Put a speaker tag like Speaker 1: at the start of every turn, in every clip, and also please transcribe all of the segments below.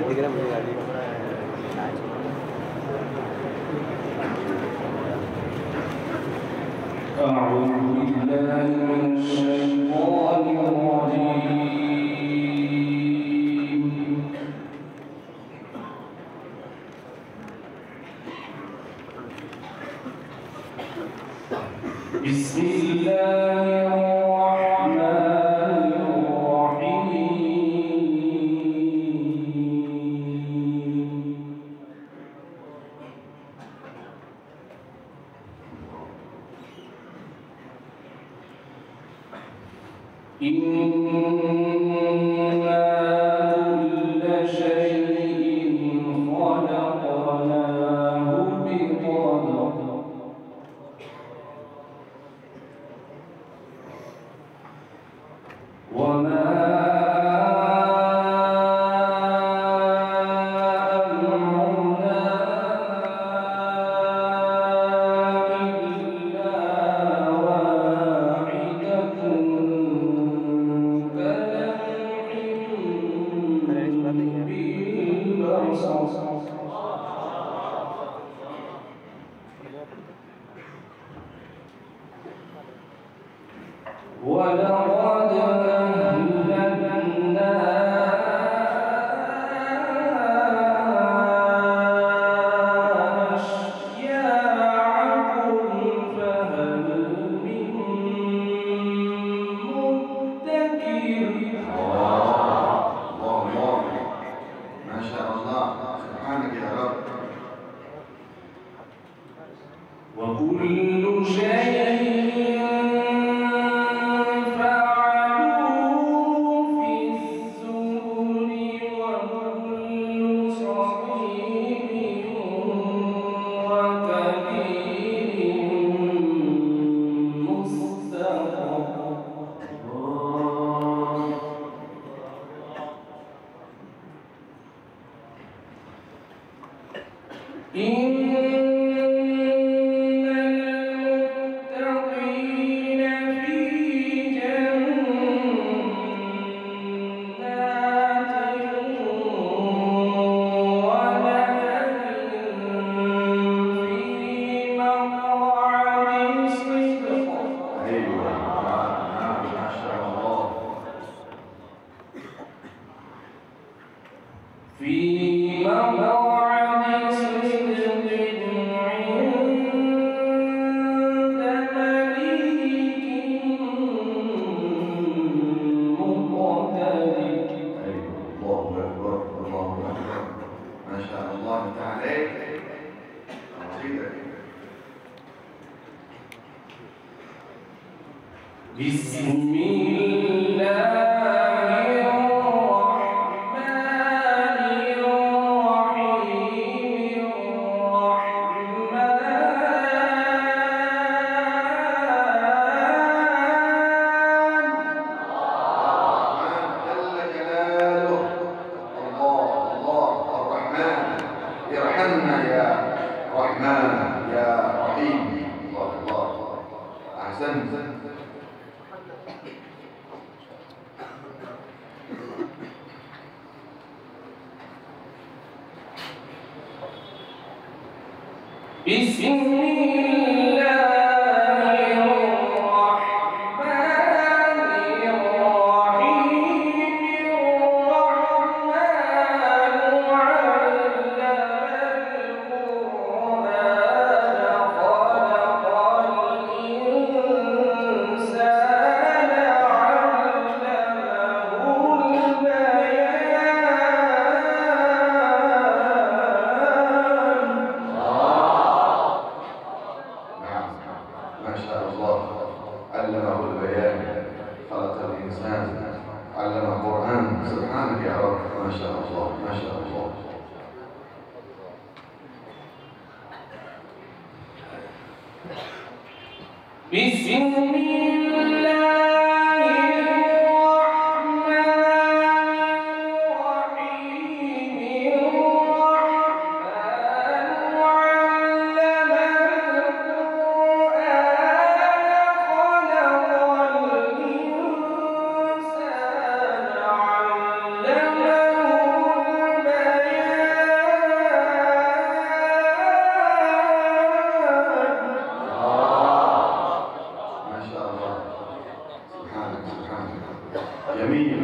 Speaker 1: दिख रहा मुझे गाड़ी
Speaker 2: أعوذ بالله من الشيطان الرجيم بسم الله الرحمن الرحيم إنا كل شيء خلقناه بقدر وما أمرنا إلا واحدة ولقد أهلكنا أشياعكم فهل من مدكر
Speaker 3: الله ما شاء الله سبحانك يا رب
Speaker 2: وكل شيء فعلوه في الزبر وكل صغير وكبير مستقر في مقعد صدق عند مليك مقتدر
Speaker 3: الله أكبر الله أكبر ما شاء الله تعالى
Speaker 2: بسم الله
Speaker 3: ارحمنا يا رحمن يا رحيم الله الله أحسنت
Speaker 2: بسم الله الرحمن الرحيم الرحمن علم القرآن خلق الإنسان علمه
Speaker 3: ما شاء الله علمه البيان خلق الإنسان علم القرآن سبحانك يا رب ما شاء الله ما شاء الله
Speaker 2: بسم الله الرحمن الرحيم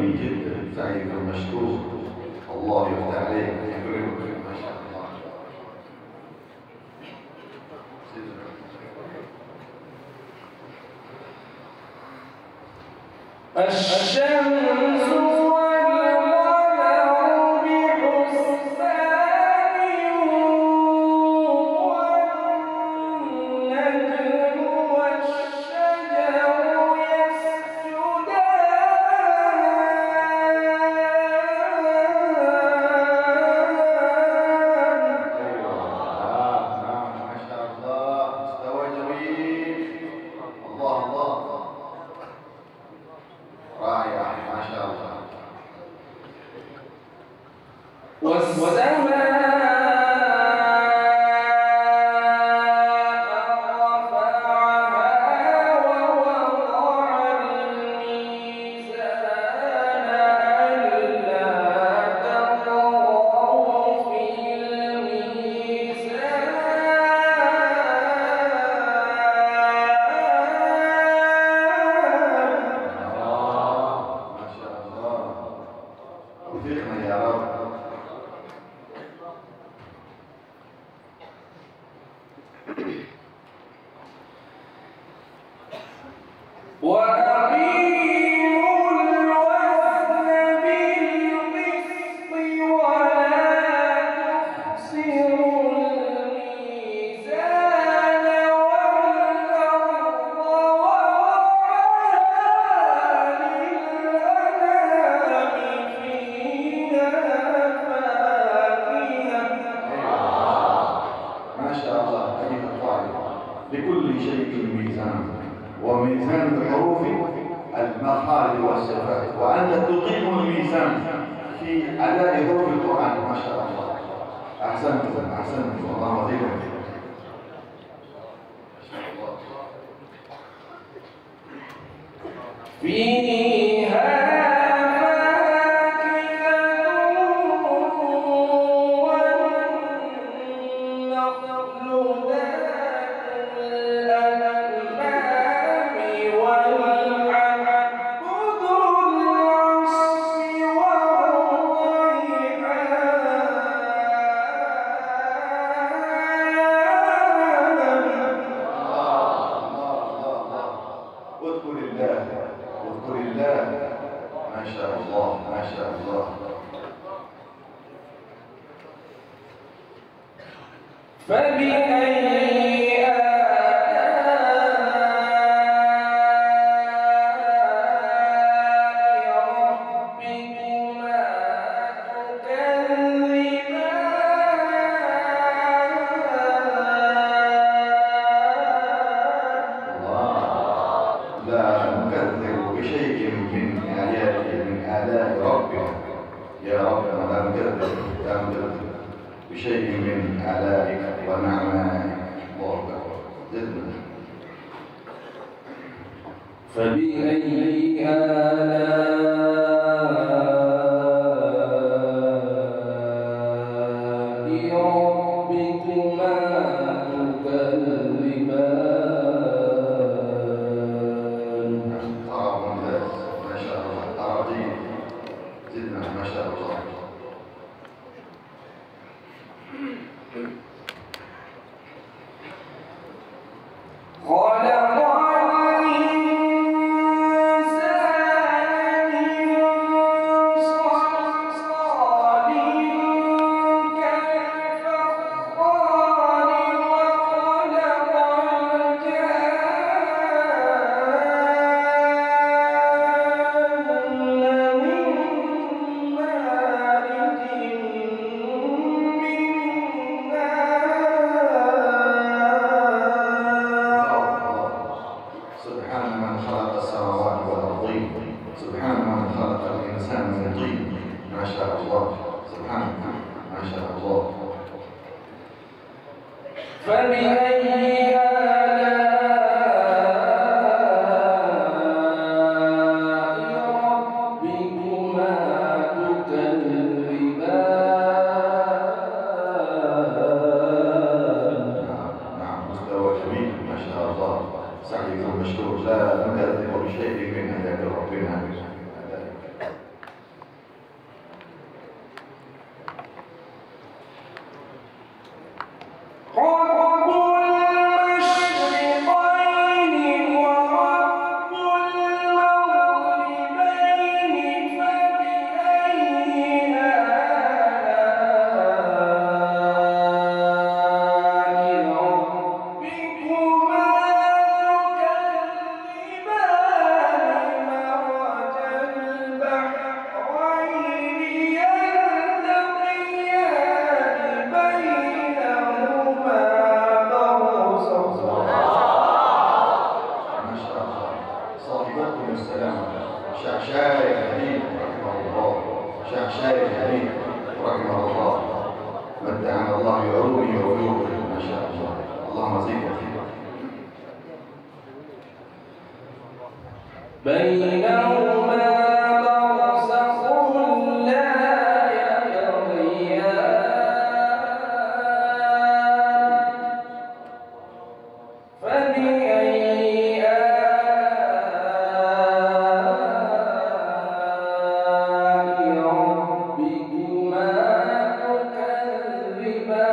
Speaker 3: جميل جدا، سعيكم مشكور، الله يفتح عليك ويكرمك ما شاء الله.
Speaker 2: الشمس والقمر بحسبان والنجم والشجر
Speaker 3: لكل شيء ميزان، وميزان الحروف المخارج والصفات، وأنت تقيم الميزان في أداء حروف القرآن ما شاء الله. أحسنتم أحسنتم، الله يرضيكم.
Speaker 2: فيها
Speaker 3: واذكر الله ما شاء الله ما شاء الله.
Speaker 2: فبأي
Speaker 3: بشيء من آلائك ونعمائك. الله أكبر. زدنا.
Speaker 2: فبأي آلاء ربكما تكذبان؟
Speaker 3: طرب ممتاز ما شاء الله، طربين. زدنا ما شاء الله.
Speaker 2: فبأي
Speaker 3: سعيكم مشكور، لا نكذب بشيء من آيات ربنا. علومه وفيوضه ما شاء الله. اللهم زيك
Speaker 2: بينهما برزخ لا يبغيان فبأي آلاء ربكما تكذبان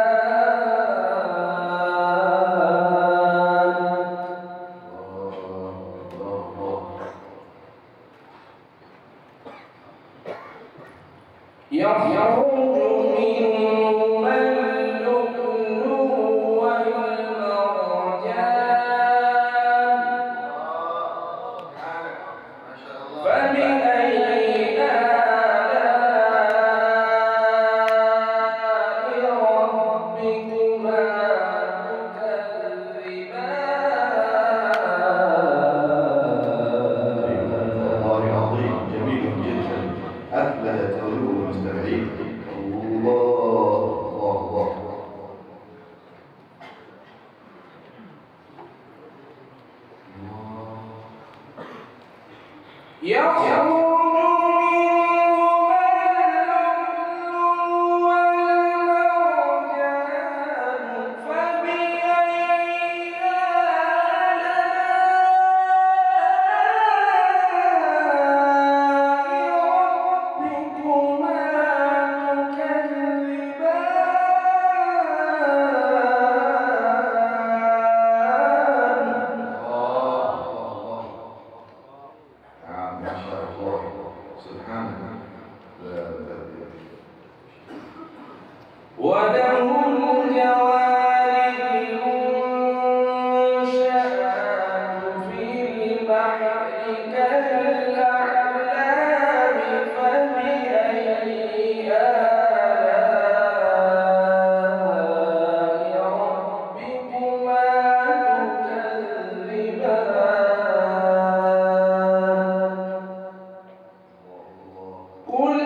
Speaker 2: يخرج منهما اللؤلؤ والمرجان فبأي آلاء ربكما تكذبان
Speaker 3: الله عظيم جميل جدا. أفلح قلوب المستمعين. الله الله الله.
Speaker 2: يخرج منهما اللؤلؤ والمرجان فبأي آلاء ربكما تكذبان
Speaker 3: ما شاء الله سبحانه. لا
Speaker 2: وله الجوار المنشآت في البحر كالأعلام فبأي آلاء ربكما تكذبان قل